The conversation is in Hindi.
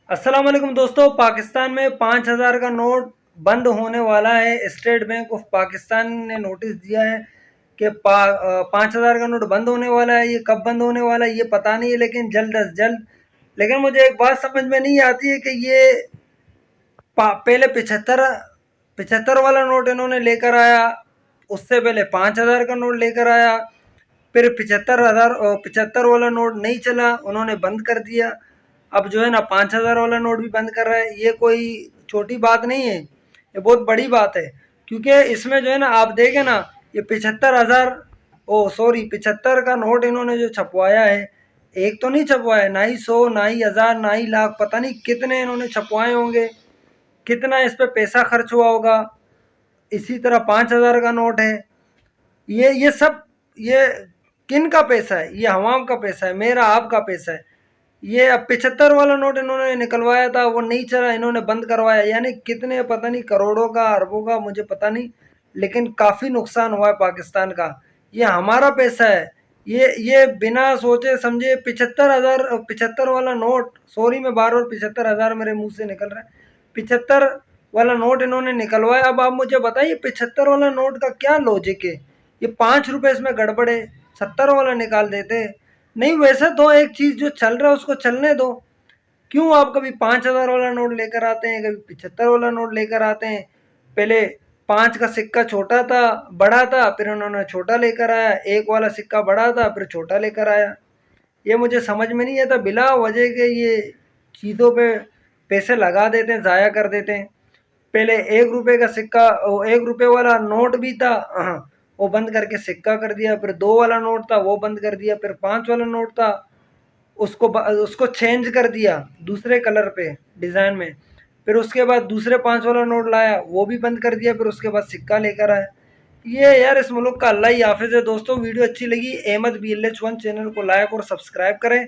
अस्सलाम वालेकुम दोस्तों। पाकिस्तान में 5,000 का नोट बंद होने वाला है। स्टेट बैंक ऑफ पाकिस्तान ने नोटिस दिया है कि 5,000 का नोट बंद होने वाला है। ये कब बंद होने वाला है ये पता नहीं है, लेकिन जल्द अज जल्द। लेकिन मुझे एक बात समझ में नहीं आती है कि ये पहले 75 वाला नोट इन्होंने लेकर आया, उससे पहले 5,000 का नोट लेकर आया, फिर 75 वाला नोट नहीं चला, उन्होंने बंद कर दिया। अब जो है ना 5,000 वाला नोट भी बंद कर रहा है। ये कोई छोटी बात नहीं है, ये बहुत बड़ी बात है। क्योंकि इसमें जो है ना आप देखें ना, ये 75,000 ओ सॉरी 75 का नोट इन्होंने जो छपवाया है, एक तो नहीं छपवाया, ना ही 100, ना ही 1,000, ना ही लाख, पता नहीं कितने इन्होंने छपवाए होंगे, कितना इस पे पैसा खर्च हुआ होगा। इसी तरह 5,000 का नोट है। ये सब ये किन का पैसा है? ये हवाम का पैसा है, मेरा आपका पैसा है। ये अब 75 वाला नोट इन्होंने निकलवाया था, वो नहीं चला, इन्होंने बंद करवाया। यानी कितने, पता नहीं करोड़ों का, अरबों का, मुझे पता नहीं, लेकिन काफ़ी नुकसान हुआ है पाकिस्तान का। ये हमारा पैसा है। ये बिना सोचे समझे 75,000, 75 वाला नोट, सॉरी मैं बार बार 75,000 मेरे मुंह से निकल रहा है, 75 वाला नोट इन्होंने निकलवाया। अब आप मुझे बताइए 75 वाला नोट का क्या लॉजिक है? ये 5 रुपए इसमें गड़बड़ है, 70 वाला निकाल देते। नहीं, वैसे तो एक चीज़ जो चल रहा है उसको चलने दो। क्यों आप कभी 5,000 वाला नोट लेकर आते हैं, कभी 75 वाला नोट लेकर आते हैं? पहले 5 का सिक्का छोटा था, बड़ा था, फिर उन्होंने छोटा लेकर आया। 1 वाला सिक्का बड़ा था, फिर छोटा लेकर आया। ये मुझे समझ में नहीं आता, बिला वजह के ये चीज़ों पे पैसे लगा देते हैं, ज़ाया कर देते हैं। पहले 1 रुपए का सिक्का, 1 रुपए वाला नोट भी था, वो बंद करके सिक्का कर दिया। फिर 2 वाला नोट था, वो बंद कर दिया। फिर 5 वाला नोट था, उसको चेंज कर दिया दूसरे कलर पे, डिज़ाइन में। फिर उसके बाद दूसरे 5 वाला नोट लाया, वो भी बंद कर दिया। फिर उसके बाद सिक्का लेकर आया। ये यार इस मुल्क का अल्लाह ही हाफिज़ है। दोस्तों वीडियो अच्छी लगी, अहमद BLH1 चैनल को लाइक और सब्सक्राइब करें।